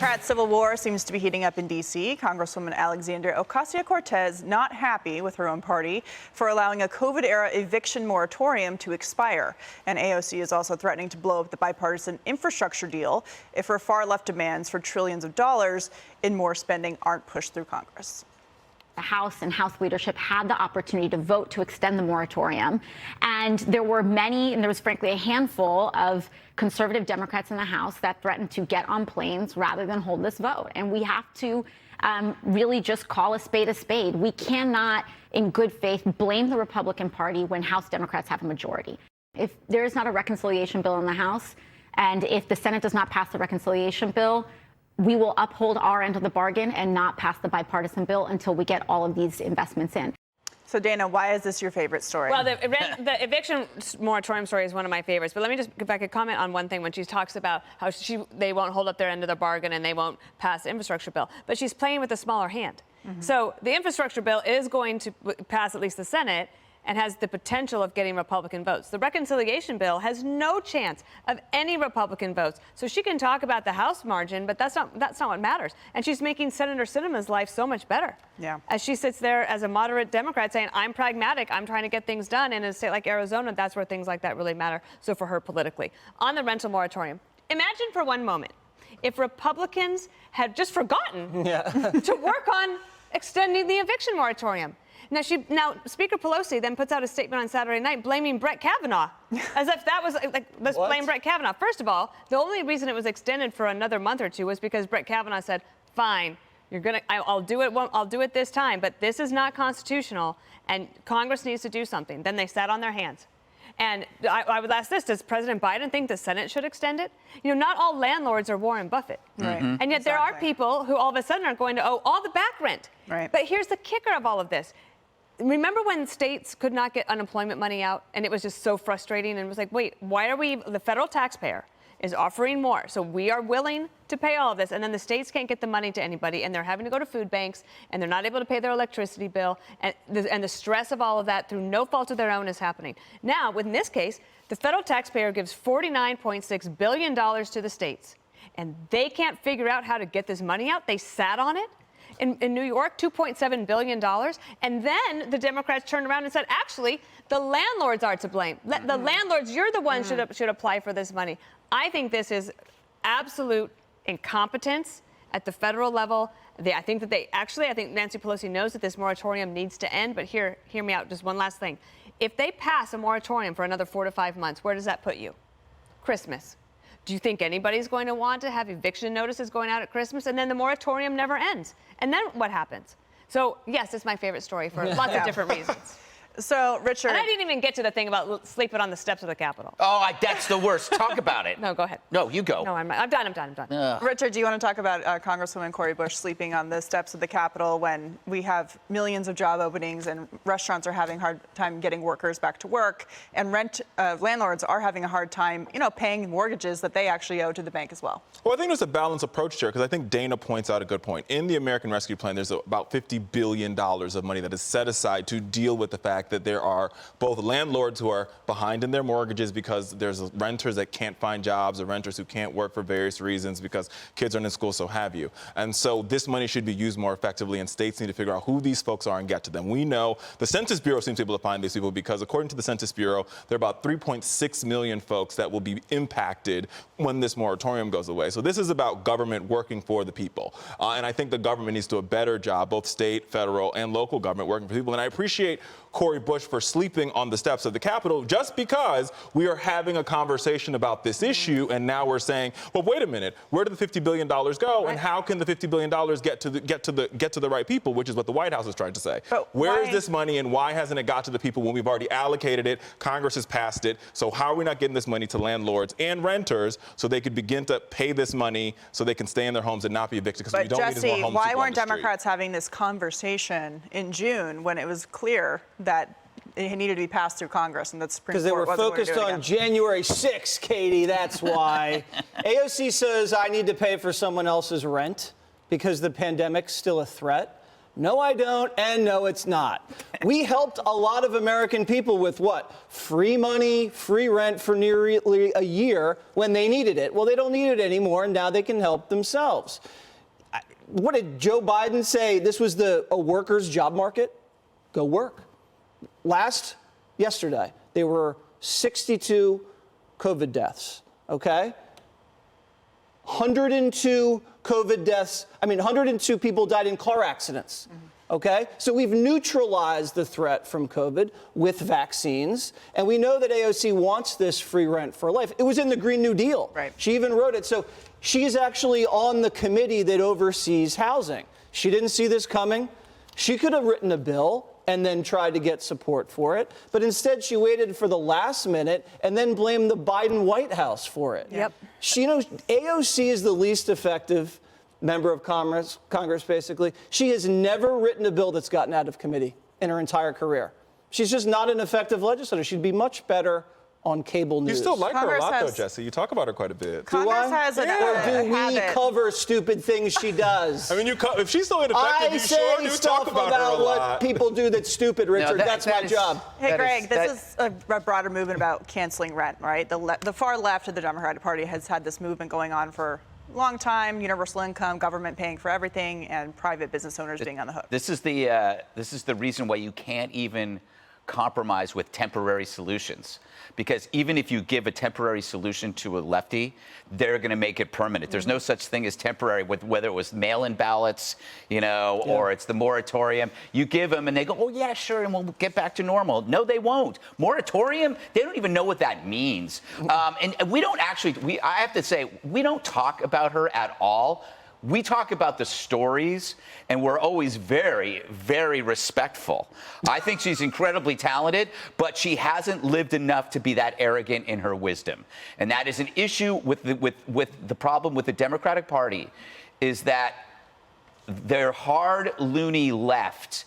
Democrat civil war seems to be heating up in D.C. Congresswoman Alexandria Ocasio-Cortez not happy with her own party for allowing a COVID-era eviction moratorium to expire. And AOC is also threatening to blow up the bipartisan infrastructure deal if her far-left demands for trillions of dollars in more spending aren't pushed through Congress. The House and House leadership had the opportunity to vote to extend the moratorium. And there were many, and there was frankly a handful of conservative Democrats in the House that threatened to get on planes rather than hold this vote. And we have to really just call a spade a spade. We cannot, in good faith, blame the Republican Party when House Democrats have a majority. If there is not a reconciliation bill in the House, and if the Senate does not pass the reconciliation bill, we will uphold our end of the bargain and not pass the bipartisan bill until we get all of these investments in. So, Dana, why is this your favorite story? Well, the eviction moratorium story is one of my favorites. But let me just, if I could comment on one thing when she talks about how they won't hold up their end of the bargain and they won't pass the infrastructure bill. But she's playing with a smaller hand. So the infrastructure bill is going to pass at least the Senate and has the potential of getting Republican votes. The reconciliation bill has no chance of any Republican votes. So she can talk about the House margin, but that's not what matters. And she's making Senator Sinema's life so much better. Yeah. As she sits there as a moderate Democrat saying, I'm pragmatic, I'm trying to get things done. And in a state like Arizona, that's where things like that really matter. So for her politically. On the rental moratorium, imagine for one moment if Republicans had just forgotten to work on extending the eviction moratorium. Now, Speaker Pelosi then puts out a statement on Saturday night blaming Brett Kavanaugh, as if that was like, let's blame Brett Kavanaugh. First of all, the only reason it was extended for another month or two was because Brett Kavanaugh said, fine, I'll do it this time, but this is not constitutional, and Congress needs to do something. Then they sat on their hands. And I would ask this, does President Biden think the Senate should extend it? You know, not all landlords are Warren Buffett. Right. And yet there are people who all of a sudden are going to owe all the back rent. Right. But here's the kicker of all of this. Remember when states could not get unemployment money out and it was just so frustrating and it was like, wait, why are the federal taxpayer is offering more. So we are willing to pay all of this. And then the states can't get the money to anybody and they're having to go to food banks and they're not able to pay their electricity bill. And the stress of all of that through no fault of their own is happening. Now, in this case, the federal taxpayer gives $49.6 billion to the states and they can't figure out how to get this money out. They sat on it. In New York, $2.7 billion. And then the Democrats turned around and said, actually, the landlords are to blame. The landlords, you're the ones should apply for this money. I think this is absolute incompetence at the federal level. I think Nancy Pelosi knows that this moratorium needs to end. But hear me out. Just one last thing. If they pass a moratorium for another 4 to 5 months, where does that put you? Christmas. Do you think anybody's going to want to have eviction notices going out at Christmas? And then the moratorium never ends. And then what happens? So, yes, it's my favorite story for lots of different reasons. So, Richard. And I didn't even get to the thing about sleeping on the steps of the Capitol. Oh, that's the worst. Talk about it. No, go ahead. No, you go. No, I'm done. Richard, do you want to talk about Congresswoman Cori Bush sleeping on the steps of the Capitol when we have millions of job openings and restaurants are having a hard time getting workers back to work and landlords are having a hard time, paying mortgages that they actually owe to the bank as well? Well, I think there's a balanced approach here because I think Dana points out a good point. In the American Rescue Plan, there's about $50 billion of money that is set aside to deal with the fact that there are both landlords who are behind in their mortgages because there's renters that can't find jobs or renters who can't work for various reasons because kids aren't in school, so have you. And so this money should be used more effectively, and states need to figure out who these folks are and get to them. We know the Census Bureau seems to be able to find these people because according to the Census Bureau, there are about 3.6 million folks that will be impacted when this moratorium goes away. So this is about government working for the people. And I think the government needs to do a better job, both state, federal, and local government working for people. And I appreciate Cori Bush for sleeping on the steps of the Capitol just because we are having a conversation about this issue and now we're saying, well, wait a minute, where did the $50 billion go and how can the $50 billion get to the right people, which is what the White House is trying to say. Where is this money and why hasn't it got to the people when we've already allocated it? Congress has passed it. So how are we not getting this money to landlords and renters so they could begin to pay this money so they can stay in their homes and not be evicted? Because we don't need more homeless. Why weren't Democrats having this conversation in June when it was clear that it needed to be passed through Congress and that Supreme Court wasn't going to do it? Because they were focused on January 6th, Katie, that's why. AOC says I need to pay for someone else's rent because the pandemic's still a threat. No, I don't, and no, it's not. We helped a lot of American people with what? Free money, free rent for nearly a year when they needed it. Well, they don't need it anymore, and now they can help themselves. What did Joe Biden say? This was a workers' job market? Go work. Yesterday, there were 62 COVID deaths, okay? 102 COVID deaths. 102 people died in car accidents. Okay? So we've neutralized the threat from COVID with vaccines. And we know that AOC wants this free rent for life. It was in the Green New Deal. Right. She even wrote it. So she's actually on the committee that oversees housing. She didn't see this coming. She could have written a bill and then tried to get support for it. But instead, she waited for the last minute and then blamed the Biden White House for it. Yep. AOC is the least effective member of Congress, basically. She has never written a bill that's gotten out of committee in her entire career. She's just not an effective legislator. She'd be much better on cable news. You still like her a Congress lot, though, has- Jesse. You talk about her quite a bit. Congress has Or do we habit. cover stupid things she does? If she's so ineffective, I you say sure do stuff talk about her a what lot. people do that's stupid, Richard. That's my job. Hey, That Greg, is- this is a broader movement about canceling rent, right? The far left of the Democratic Party has had this movement going on for a long time, universal income, government paying for everything, and private business owners being on the hook. This is the reason why you can't even compromise with temporary solutions. Because even if you give a temporary solution to a lefty, they're going to make it permanent. There's no such thing as temporary, whether it was mail-in ballots, or it's the moratorium. You give them and they go, oh, yeah, sure, and we'll get back to normal. No, they won't. Moratorium, they don't even know what that means. And we don't actually, I have to say, we don't talk about her at all. We talk about the stories, and we're always very, very respectful. I think she's incredibly talented, but she hasn't lived enough to be that arrogant in her wisdom. And that is an issue with the problem with the Democratic Party, is that their hard loony left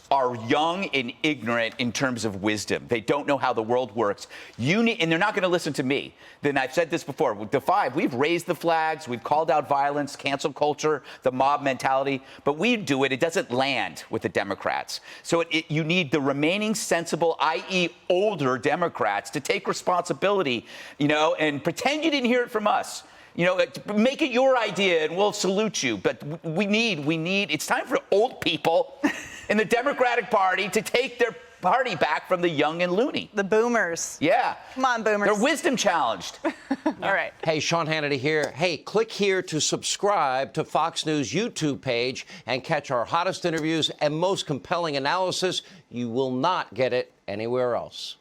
are young and ignorant in terms of wisdom. They don't know how the world works. And they're not going to listen to me. Then I've said this before. With the Five, we've raised the flags, we've called out violence, cancel culture, the mob mentality, but we do it. It doesn't land with the Democrats. So you need the remaining sensible, i.e., older Democrats, to take responsibility, and pretend you didn't hear it from us. Make it your idea and we'll salute you. But it's time for old people in the Democratic Party to take their party back from the young and loony. The boomers. Yeah. Come on, boomers. They're wisdom challenged. All right. Hey, Sean Hannity here. Hey, click here to subscribe to Fox News YouTube page and catch our hottest interviews and most compelling analysis. You will not get it anywhere else.